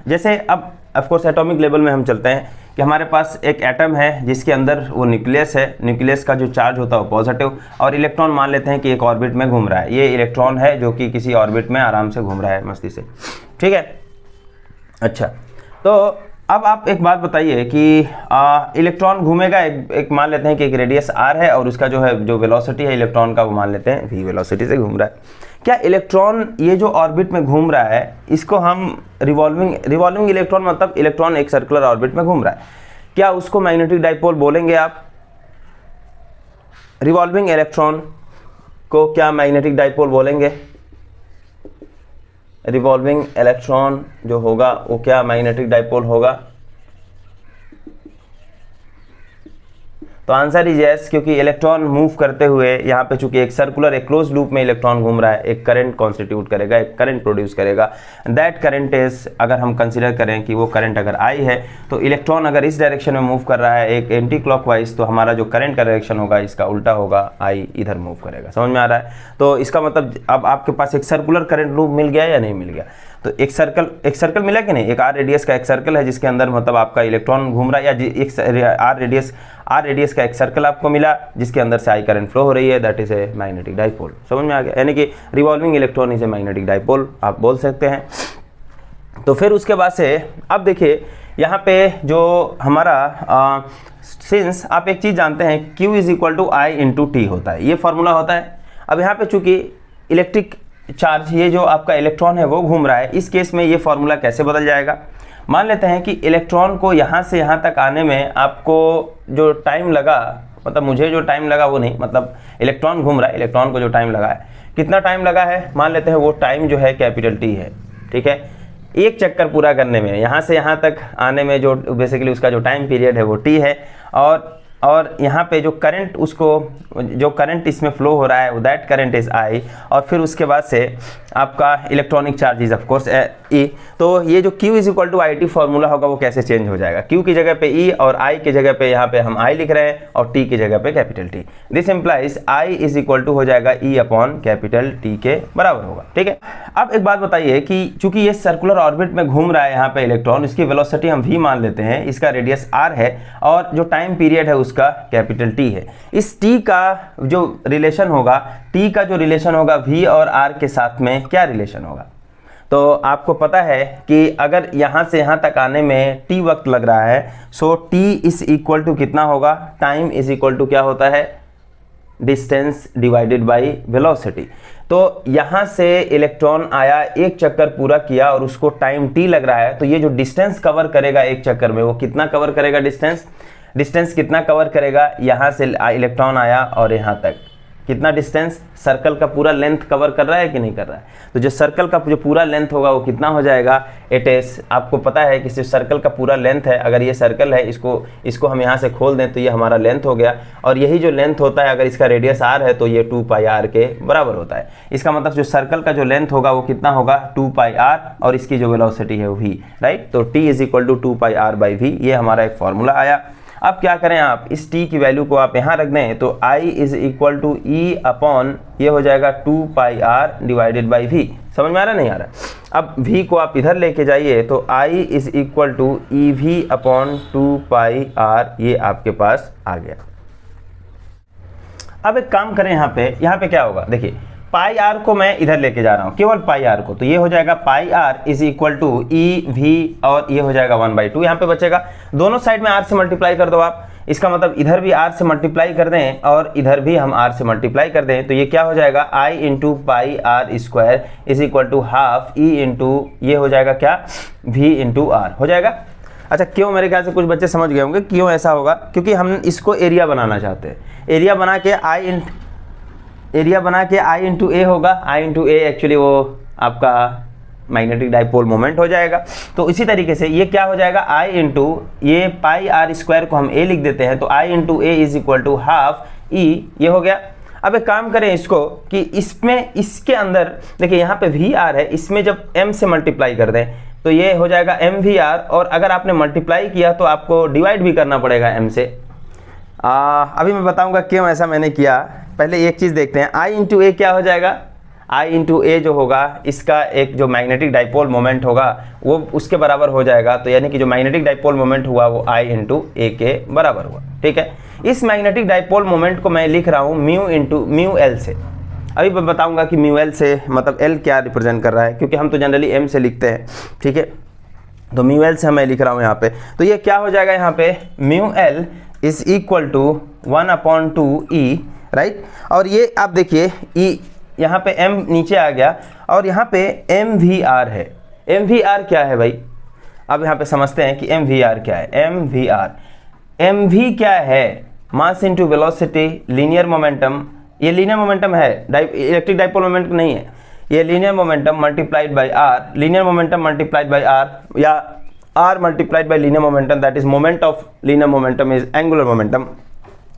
जैसे अब ऑफकोर्स एटॉमिक लेवल में हम चलते हैं कि हमारे पास एक एटम है जिसके अंदर वो न्यूक्लियस है, न्यूक्लियस का जो चार्ज होता है वो पॉजिटिव, और इलेक्ट्रॉन मान लेते हैं कि एक ऑर्बिट में घूम रहा है। ये इलेक्ट्रॉन है जो कि किसी ऑर्बिट में आराम से घूम रहा है मस्ती से, ठीक है। अच्छा, तो अब आप एक बात बताइए कि इलेक्ट्रॉन घूमेगा, एक मान लेते हैं कि एक रेडियस r है और उसका जो वेलोसिटी है इलेक्ट्रॉन का वो मान लेते हैं v वेलोसिटी से घूम रहा है। क्या इलेक्ट्रॉन ये जो ऑर्बिट में घूम रहा है इसको हम रिवॉल्विंग इलेक्ट्रॉन, मतलब इलेक्ट्रॉन एक सर्कुलर ऑर्बिट में घूम रहा है, क्या उसको मैग्नेटिक डाइपोल बोलेंगे आप? रिवॉल्विंग इलेक्ट्रॉन को क्या मैग्नेटिक डाइपोल बोलेंगे? रिवॉल्विंग इलेक्ट्रॉन जो होगा वो क्या मैग्नेटिक डाइपोल होगा? तो आंसर इज यस, क्योंकि इलेक्ट्रॉन मूव करते हुए यहाँ पे चूंकि एक सर्कुलर एक क्लोज लूप में इलेक्ट्रॉन घूम रहा है, एक करंट कॉन्स्टिट्यूट करेगा, एक करंट प्रोड्यूस करेगा। दैट करंट इज, अगर हम कंसीडर करें कि वो करंट अगर आई है तो इलेक्ट्रॉन अगर इस डायरेक्शन में मूव कर रहा है एक एंटी क्लॉकवाइज, तो हमारा जो करंट का डायरेक्शन होगा इसका उल्टा होगा, आई इधर मूव करेगा। समझ में आ रहा है। तो इसका मतलब अब आपके पास एक सर्कुलर करंट लूप मिल गया या नहीं मिल गया? तो एक सर्कल मिला कि नहीं, एक आर रेडियस का एक सर्कल है जिसके अंदर मतलब आपका इलेक्ट्रॉन घूम रहा है, या एक आर रेडियस का एक सर्कल आपको मिला जिसके अंदर से आई करंट फ्लो हो रही है, that is a magnetic dipole. समझ में आ गया, यानी कि revolving electron is a magnetic dipole आप बोल सकते हैं। तो फिर उसके बाद से अब देखिए यहाँ पे जो हमारा सिंस आप एक चीज़ जानते हैं Q is equal to I into T होता है, ये फॉर्मूला होता है। अब यहाँ पे चूंकि इलेक्ट्रिक चार्ज, ये जो आपका इलेक्ट्रॉन है वो घूम रहा है, इस केस में ये फॉर्मूला कैसे बदल जाएगा? मान लेते हैं कि इलेक्ट्रॉन को यहाँ से यहाँ तक आने में आपको जो टाइम लगा, मतलब मुझे जो टाइम लगा वो नहीं, मतलब इलेक्ट्रॉन घूम रहा है, इलेक्ट्रॉन को जो टाइम लगा है, कितना टाइम लगा है? मान लेते हैं वो टाइम जो है कैपिटल T है, ठीक है। एक चक्कर पूरा करने में, यहाँ से यहाँ तक आने में जो बेसिकली उसका जो टाइम पीरियड है वो T है, और यहाँ पे जो करंट इसमें फ्लो हो रहा है दैट करंट इज I, और फिर उसके बाद से आपका electronic charge is of course E। तो ये जो Q is equal to IT formula होगा वो कैसे चेंज हो जाएगा? Q की जगह पे E और I की जगह पे यहाँ पे हम I लिख रहे हैं और T की जगह पे capital T। This implies I is equal to हो जाएगा E अपॉन कैपिटल T के बराबर होगा, ठीक है। अब एक बात बताइए कि चूंकि ये सर्कुलर ऑर्बिट में घूम रहा है यहाँ पे इलेक्ट्रॉन, इसकी वेलोसिटी हम v मान लेते हैं, इसका रेडियस r है और जो टाइम पीरियड है उसका कैपिटल T है। इस T का जो रिलेशन होगा v और r के साथ में क्या रिलेशन होगा? तो आपको पता है कि अगर यहाँ से यहाँ तक आने में t वक्त लग रहा है, सो t इज इक्वल टू कितना होगा? टाइम इज इक्वल टू क्या होता है? Distance divided by velocity. तो यहाँ से इलेक्ट्रॉन आया, एक चक्कर पूरा किया और उसको टाइम t लग रहा है, तो ये जो डिस्टेंस कवर करेगा एक चक्कर में वो कितना कवर करेगा? डिस्टेंस कितना कवर करेगा? यहाँ से इलेक्ट्रॉन आया और यहाँ तक कितना डिस्टेंस? सर्कल का पूरा लेंथ कवर कर रहा है कि नहीं कर रहा है? तो जो सर्कल का जो पूरा लेंथ होगा वो कितना हो जाएगा? इट इज, आपको पता है कि जो सर्कल का पूरा लेंथ है, अगर ये सर्कल है इसको हम यहाँ से खोल दें तो ये हमारा लेंथ हो गया, और यही जो लेंथ होता है अगर इसका रेडियस r है तो ये 2 पाई r के बराबर होता है। इसका मतलब जो सर्कल का जो लेंथ होगा वो कितना होगा? 2 पाई r, और इसकी जो वेलोसिटी है वो v, राइट। तो t is equal to 2 pi r by v, ये हमारा एक फॉर्मूला आया। अब क्या करें, आप इस t की वैल्यू को आप यहाँ रख दें तो I is equal to E upon ये हो जाएगा 2 pi r divided by v। समझ में आ रहा नहीं आ रहा? अब v को आप इधर लेके जाइए तो I is equal to EV upon 2 pi r, ये आपके पास आ गया। अब एक काम करें, यहाँ पे क्या होगा, देखिए पाई आर को मैं इधर लेके जा रहा हूँ, केवल पाई आर को, तो ये हो जाएगा pi r is equal to E V, और ये हो जाएगा 1/2 यहाँ पे बचेगा। दोनों साइड में आर से मल्टीप्लाई कर दो आप, इसका मतलब इधर भी आर से मल्टीप्लाई कर दें और इधर भी हम आर से मल्टीप्लाई कर दें, तो ये क्या हो जाएगा I into pi r square is equal to half E into ये हो जाएगा क्या वी इंटू आर हो जाएगा। अच्छा, क्यों, मेरे ख्याल से कुछ बच्चे समझ गए होंगे क्यों ऐसा होगा, क्योंकि हम इसको एरिया बनाना चाहते हैं। एरिया बना के आई इंटू ए होगा, आई इंटू ए एक्चुअली वो आपका मैग्नेटिक डाइपोल मोमेंट हो जाएगा। तो इसी तरीके से ये क्या हो जाएगा, आई इंटू ये पाई आर स्क्वायर को हम ए लिख देते हैं, तो I into A is equal to half E, ये हो गया। अब एक काम करें इसको कि इसमें इसके अंदर देखिए यहाँ पे वी आर है, इसमें जब एम से मल्टीप्लाई कर दें तो ये हो जाएगा एम वी आर, और अगर आपने मल्टीप्लाई किया तो आपको डिवाइड भी करना पड़ेगा एम से। अभी मैं बताऊंगा क्यों ऐसा मैंने किया। पहले एक चीज़ देखते हैं, आई इंटू ए क्या हो जाएगा, आई इंटू ए जो होगा इसका एक जो मैग्नेटिक डाइपोल मोमेंट होगा वो उसके बराबर हो जाएगा, तो यानी कि जो मैग्नेटिक डाइपोल मोमेंट हुआ वो आई इंटू ए के बराबर हुआ। ठीक है, इस मैग्नेटिक डाइपोल मोमेंट को मैं लिख रहा हूँ म्यू इंटू म्यू एल से। अभी मैं बताऊंगा कि म्यू एल से मतलब एल क्या रिप्रेजेंट कर रहा है, क्योंकि हम तो जनरली एम से लिखते हैं। ठीक है, तो म्यू एल से मैं लिख रहा हूँ यहाँ पे, तो ये क्या हो जाएगा यहाँ पे mu L is equal to 1/2 E, right. और ये आप देखिए ई यहाँ पे m नीचे आ गया और यहाँ पे एम वी आर है। एम वी आर क्या है भाई, अब यहाँ पे समझते हैं कि एम वी आर क्या है। एम वी क्या है, mass into velocity, linear momentum, ये लीनियर मोमेंटम है, इलेक्ट्रिक डाइपोल मोमेंट नहीं है, ये linear momentum multiplied by R, linear momentum multiplied by R, या R multiplied by linear momentum, that is moment of linear momentum is angular momentum.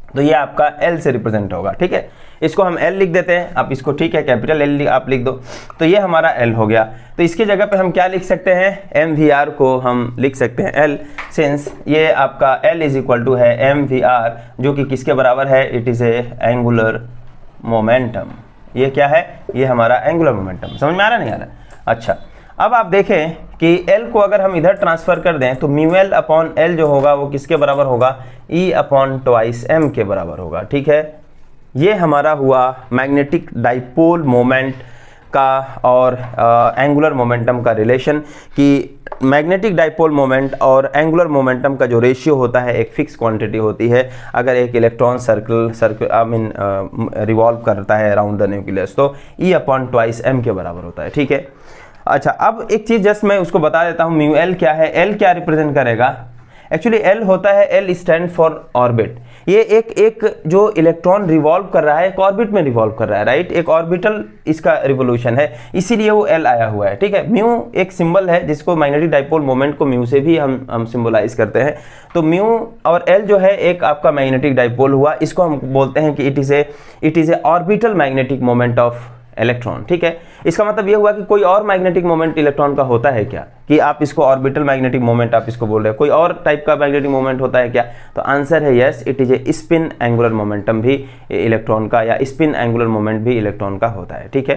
तो ये आपका L से रिप्रेजेंट होगा। ठीक है, इसको हम L लिख देते हैं, आप इसको ठीक है कैपिटल L आप लिख दो, तो ये हमारा L हो गया। तो इसके जगह पे हम क्या लिख सकते हैं, MVR को हम लिख सकते हैं L, सिंस ये आपका L इज इक्वल टू है MVR, जो कि किसके बराबर है, it is A angular momentum. ये क्या है, ये हमारा एंगुलर मोमेंटम। समझ में आ रहा नहीं आ रहा। अच्छा, अब आप देखें कि L को अगर हम इधर ट्रांसफर कर दें तो म्यू एल अपॉन एल जो होगा वो किसके बराबर होगा, E अपॉन ट्वाइस M के बराबर होगा। ठीक है, ये हमारा हुआ मैग्नेटिक डाइपोल मोमेंट का और एंगुलर मोमेंटम का रिलेशन, कि मैग्नेटिक डाइपोल मोमेंट और एंगुलर मोमेंटम का जो रेशियो होता है एक फिक्स क्वांटिटी होती है। अगर एक इलेक्ट्रॉन सर्कल रिवॉल्व करता है अराउंड द न्यूक्लियस तो E अपॉन ट्वाइस M के बराबर होता है। ठीक है, अच्छा, अब एक चीज़ जस्ट मैं उसको बता देता हूँ, म्यू एल क्या है, एल क्या रिप्रेजेंट करेगा। एक्चुअली एल होता है, एल स्टैंड फॉर ऑर्बिट। ये एक जो इलेक्ट्रॉन रिवॉल्व कर रहा है एक ऑर्बिट में रिवॉल्व कर रहा है, राइट, एक ऑर्बिटल इसका रिवोल्यूशन है, इसीलिए वो एल आया हुआ है। ठीक है, म्यू एक सिंबल है जिसको मैग्नेटिक डाइपोल मोमेंट को म्यू से भी हम सिंबलाइज करते हैं। तो म्यू और एल जो है एक आपका मैग्नेटिक डाइपोल हुआ, इसको हम बोलते हैं कि it is A orbital magnetic moment of electron. ठीक है, इसका मतलब ये हुआ कि कोई और मैग्नेटिक मोमेंट इलेक्ट्रॉन का होता है क्या, कि आप इसको ऑर्बिटल मैग्नेटिक मोमेंट आप इसको बोल रहे हो, कोई और टाइप का मैग्नेटिक मोमेंट होता है क्या, तो आंसर है yes, it is A spin angular momentum भी इलेक्ट्रॉन का, या स्पिन एंगुलर मोमेंट भी इलेक्ट्रॉन का होता है। ठीक है,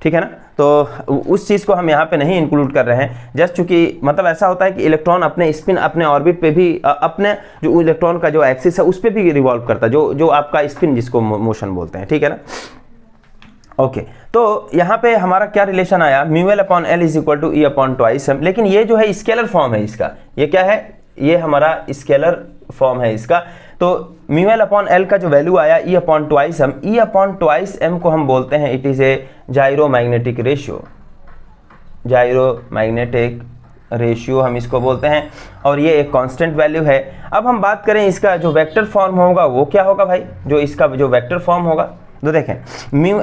ठीक है ना, तो उस चीज़ को हम यहाँ पे नहीं इंक्लूड कर रहे हैं, जस्ट चूंकि मतलब ऐसा होता है कि इलेक्ट्रॉन अपने स्पिन अपने ऑर्बिट पे भी अपने जो इलेक्ट्रॉन का जो एक्सिस है उस पर भी रिवॉल्व करता है, जो आपका स्पिन जिसको मोशन बोलते हैं। ठीक है ना, ओके, तो यहाँ पे हमारा क्या रिलेशन आया, mu L upon L is equal to E upon twice M, लेकिन ये जो है स्केलर फॉर्म है इसका, ये क्या है, ये हमारा स्केलर फॉर्म है इसका। तो म्यू एल अपॉन एल का जो वैल्यू आया E upon twice M, E upon twice M को हम बोलते हैं it is a gyromagnetic ratio, gyromagnetic ratio हम इसको बोलते हैं, और ये एक कांस्टेंट वैल्यू है। अब हम बात करें इसका जो वेक्टर फॉर्म होगा वो क्या होगा भाई, जो इसका जो वेक्टर फॉर्म होगा, तो देखें म्यू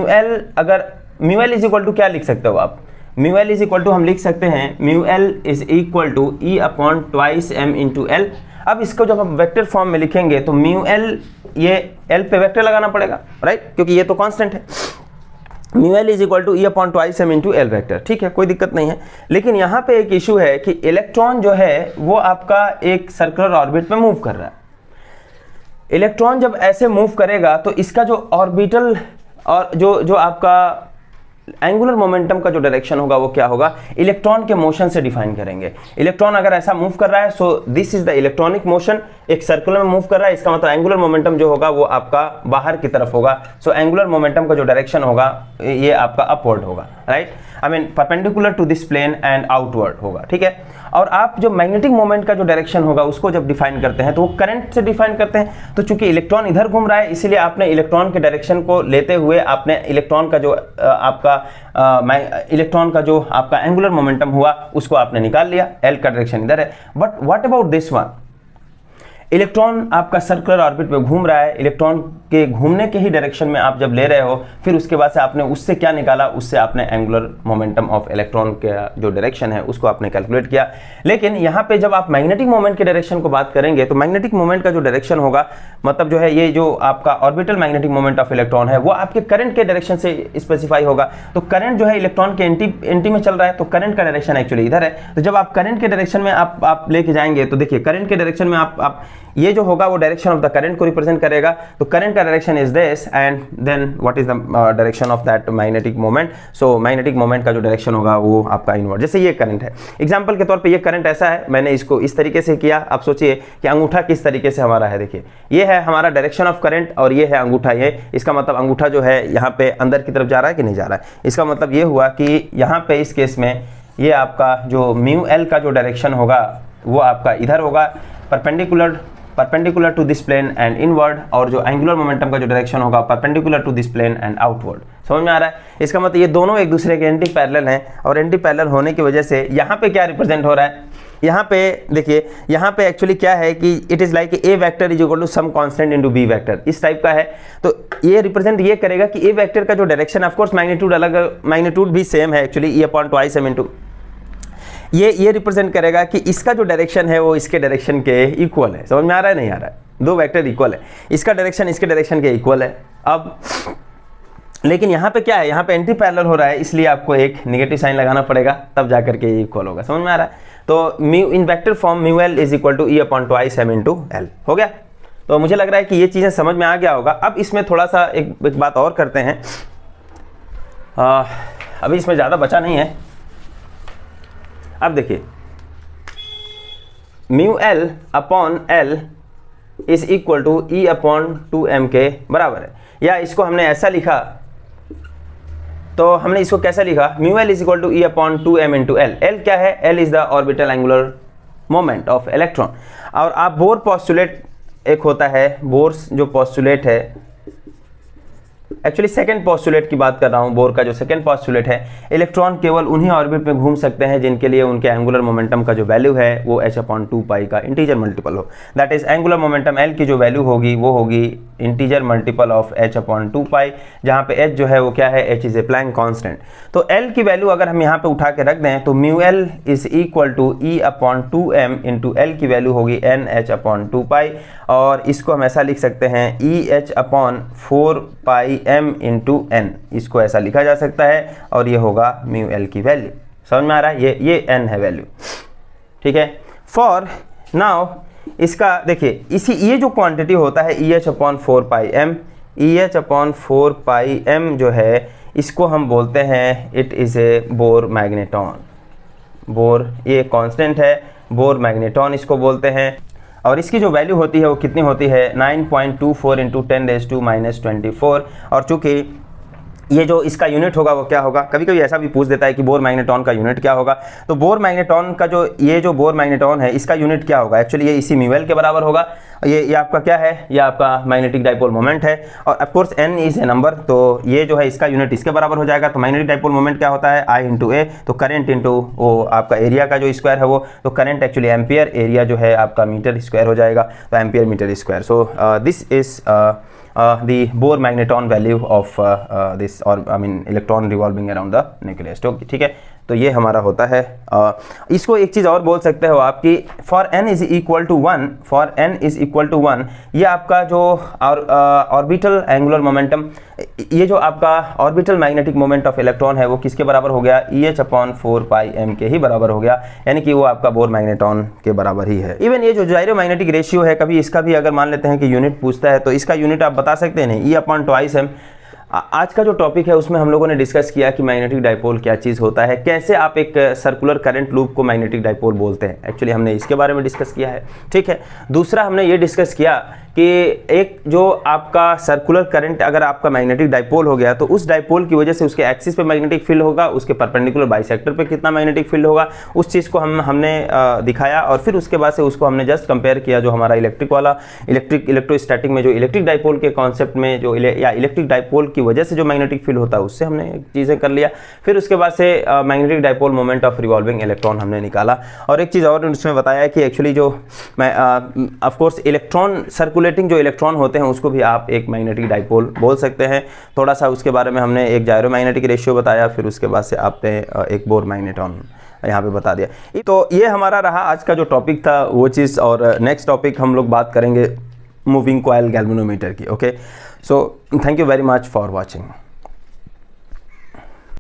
एल अगर mu L is equal to क्या लिख सकते हो आप, mu L is equal to हम लिख सकते हैं mu L is equal to E upon twice M into L. अब इसको जब हम वेक्टर फॉर्म में लिखेंगे तो म्यू एल, ये एल पे वेक्टर लगाना पड़ेगा, राइट, क्योंकि ये तो कांस्टेंट है। Mu L is equal to E upon twice M into L vector, ठीक है, कोई दिक्कत नहीं है। लेकिन यहाँ पे एक इशू है कि इलेक्ट्रॉन जो है वो आपका एक सर्कुलर ऑर्बिट में मूव कर रहा है। इलेक्ट्रॉन जब ऐसे मूव करेगा तो इसका जो ऑर्बिटल और जो आपका एंगुलर मोमेंटम का जो डायरेक्शन होगा वो क्या होगा, इलेक्ट्रॉन के मोशन से डिफाइन करेंगे। इलेक्ट्रॉन अगर ऐसा मूव कर रहा है, सो this is the electronic motion, एक सर्कुलर में मूव कर रहा है, इसका मतलब एंगुलर मोमेंटम जो होगा वो आपका बाहर की तरफ होगा। सो एंगुलर मोमेंटम का जो डायरेक्शन होगा ये आपका अपवर्ड होगा, right, I mean perpendicular to this plane and outward होगा, ठीक है। और आप जो मैग्नेटिक मोमेंट का जो डायरेक्शन होगा उसको जब डिफाइन करते हैं तो वो करंट से डिफाइन करते हैं। तो चूंकि इलेक्ट्रॉन इधर घूम रहा है, इसीलिए आपने इलेक्ट्रॉन के डायरेक्शन को लेते हुए आपने इलेक्ट्रॉन का जो आपका एंगुलर मोमेंटम हुआ उसको आपने निकाल लिया, एल का डायरेक्शन इधर है। But what about this one, electron आपका सर्कुलर ऑर्बिट में घूम रहा है, इलेक्ट्रॉन के घूमने के ही डायरेक्शन में आप जब ले रहे हो, फिर उसके बाद से आपने उससे क्या निकाला, उससे आपने एंगुलर मोमेंटम ऑफ इलेक्ट्रॉन का जो डायरेक्शन है उसको आपने कैलकुलेट किया। लेकिन यहाँ पे जब आप मैग्नेटिक मोमेंट के डायरेक्शन को बात करेंगे तो मैग्नेटिक मोमेंट का जो डायरेक्शन होगा, मतलब जो है ये जो आपका orbital magnetic moment of electron है वो आपके करंट के डायरेक्शन से स्पेसिफाई होगा। तो करंट जो है इलेक्ट्रॉन के एंटी में चल रहा है, तो करंट का डायरेक्शन एक्चुअली इधर है। तो जब आप करंट के डायरेक्शन में आप लेके जाएंगे तो देखिए करंट के डायरेक्शन में आप ये जो होगा वो डायरेक्शन ऑफ द करंट को रिप्रेजेंट करेगा। तो करंट का direction is this and then what is the direction of that magnetic moment. So magnetic moment का जो डायरेक्शन होगा वो आपका इनवर्ड, जैसे ये करंट है, एग्जांपल के तौर पे ये करंट ऐसा है, मैंने इसको इस तरीके से किया। आप सोचिए कि अंगूठा किस तरीके से हमारा है, देखिए ये है हमारा डायरेक्शन ऑफ करंट और ये है अंगूठा। ये इसका मतलब अंगूठा जो है यहाँ पे अंदर की तरफ जा रहा है कि नहीं जा रहा है। इसका मतलब ये हुआ कि यहाँ पे इस केस में ये आपका जो म्यू एल का जो डायरेक्शन होगा वो आपका इधर होगा, perpendicular to this plane and inward, और जो एंगुलर मोमेंटम का जो डायरेक्शन होगा perpendicular to this plane and outward. समझ में आ रहा है? इसका मतलब ये दोनों एक दूसरे के एंटी पैरेलल हैं, और एंटी पैरेलल होने की वजह से यहाँ पे क्या रिप्रेजेंट हो रहा है, यहाँ पे देखिए, यहाँ पे एक्चुअली क्या है कि it is like A vector is equal to some constant into B vector, इस टाइप का है। तो ये रिप्रेजेंट ये करेगा कि ए वेक्टर का जो डायरेक्शन, ऑफ कोर्स मैग्नीट्यूड अलग, मैग्नीट्यूड भी सेम है actually, E upon twice M into, ये रिप्रेजेंट करेगा कि इसका जो डायरेक्शन है वो इसके डायरेक्शन के इक्वल है। समझ में आ रहा है नहीं आ रहा है? दो वेक्टर इक्वल है, इसका डायरेक्शन इसके डायरेक्शन के इक्वल है। अब लेकिन यहाँ पे क्या है, यहाँ पे एंटी पैरेलल हो रहा है, इसलिए आपको एक नेगेटिव साइन लगाना पड़ेगा, तब जाकर के ये इक्वल होगा। समझ में आ रहा है? तो mu in vector form mu L is equal to E upon twice M into L हो गया। तो मुझे लग रहा है कि ये चीज़ें समझ में आ गया होगा। अब इसमें थोड़ा सा एक बात और करते हैं, अभी इसमें ज़्यादा बचा नहीं है। अब देखिए mu L upon L is equal to E upon 2m के बराबर है, या इसको हमने ऐसा लिखा, तो हमने इसको कैसा लिखा, mu L is equal to E upon 2m into L. L क्या है? L is the orbital angular moment of electron. और आप बोर पॉस्टुलेट एक होता है, बोर जो पॉस्टुलेट है, एक्चुअली सेकंड पॉस्टुलेट की बात कर रहा हूं, बोर का जो सेकंड पॉस्टुलेट है, इलेक्ट्रॉन केवल उन्हीं ऑर्बिट में घूम सकते हैं जिनके लिए उनके एंगुलर मोमेंटम का जो वैल्यू है वो h अपॉन 2 पाई का इंटीजर मल्टीपल हो। That is angular momentum L की जो वैल्यू होगी वो होगी integer multiple of h upon 2 pi, जहाँ पे h जो है वो क्या है, h is a Planck constant. तो L की वैल्यू अगर हम यहाँ पे उठा के रख दें तो mu L is equal to E upon 2m into L की वैल्यू होगी NH अपॉन 2 पाई, और इसको हम ऐसा लिख सकते हैं EH अपॉन 4 पाई m इंटू n, इसको ऐसा लिखा जा सकता है, और ये होगा म्यू एल की वैल्यू। समझ में आ रहा है? ये n है वैल्यू, ठीक है। फॉर नाउ इसका देखिए, इसी ये जो क्वांटिटी होता है EH अपॉन 4 पाई m, EH अपॉन 4 पाई m जो है, इसको हम बोलते हैं it is A bore magneton. Bore ये कांस्टेंट है, बोर मैग्नेटॉन इसको बोलते हैं, और इसकी जो वैल्यू होती है वो कितनी होती है, 9.24 इंटू 10⁻⁻²⁴। और चूंकि ये जो इसका यूनिट होगा वो क्या होगा, कभी कभी ऐसा भी पूछ देता है कि बोर मैग्नेटॉन का यूनिट क्या होगा। तो बोर मैग्नेटॉन का जो बोर मैग्नेटॉन है इसका यूनिट क्या होगा, एक्चुअली ये इसी म्यू एल के बराबर होगा। ये आपका क्या है, ये आपका मैग्नेटिक डाइपोल मोमेंट है, और of course n is a number, तो ये जो है इसका यूनिट इसके बराबर हो जाएगा। तो मैग्नेटिक डाइपोल मोमेंट क्या होता है, I इंटू ए, तो करंट इंटू वो आपका एरिया का जो स्क्वायर है वो, तो करंट एक्चुअली एम्पियर, एरिया जो है आपका मीटर स्क्वायर हो जाएगा, तो ampere metre square. So this is the Bohr magneton value of this, or I mean electron revolving around the nucleus। तो ठीक है, तो ये हमारा होता है। इसको एक चीज़ और बोल सकते हो आप कि for n is equal to 1, for n is equal to 1, ये आपका जो ऑर्बिटल एंगुलर मोमेंटम, ये जो आपका orbital magnetic moment of electron है वो किसके बराबर हो गया, EH अपॉन 4 पाई m के ही बराबर हो गया, यानी कि वो आपका बोर मैग्नेटॉन के बराबर ही है। इवन ये जो जायरो मैग्नेटिक रेशियो है, कभी इसका भी अगर मान लेते हैं कि यूनिट पूछता है तो इसका यूनिट आप बता सकते हैं नहीं, E अपॉन ट्वाइस m, आज का जो टॉपिक है उसमें हम लोगों ने डिस्कस किया कि मैग्नेटिक डाइपोल क्या चीज़ होता है, कैसे आप एक सर्कुलर करंट लूप को मैग्नेटिक डाइपोल बोलते हैं। एक्चुअली हमने इसके बारे में डिस्कस किया है, ठीक है। दूसरा हमने ये डिस्कस किया कि एक जो आपका सर्कुलर करंट अगर आपका मैग्नेटिक डाइपोल हो गया तो उस डाइपोल की वजह से उसके एक्सिस पे मैग्नेटिक फील्ड होगा, उसके परपेंडिकुलर बाइसेक्टर पे कितना मैग्नेटिक फील्ड होगा, उस चीज़ को हमने दिखाया। और फिर उसके बाद से उसको हमने जस्ट कंपेयर किया जो हमारा इलेक्ट्रोस्टैटिक में जो इलेक्ट्रिक डाइपोल के कॉन्सेप्ट में जो या इलेक्ट्रिक डाइपोल की वजह से जो मैग्नेटिक फील्ड होता है उससे हमने चीज़ें कर लिया। फिर उसके बाद से magnetic dipole moment of revolving electron हमने निकाला। और एक चीज़ और उसमें बताया कि एक्चुअली जो ऑफकोर्स इलेक्ट्रॉन सर्कुलेटिंग जो इलेक्ट्रॉन होते हैं उसको भी आप एक मैग्नेटिक डाइपोल बोल सकते हैं। थोड़ा सा उसके बारे में हमने एक जायरोमैग्नेटिक रेशियो बताया, फिर उसके बाद से आपने एक बोर मैग्नेटॉन यहाँ पे बता दिया। तो ये हमारा रहा आज का जो टॉपिक था वो चीज़। और नेक्स्ट टॉपिक हम लोग बात करेंगे मूविंग कॉइल गैल्वेनोमीटर की। Okay, so thank you very much for watching.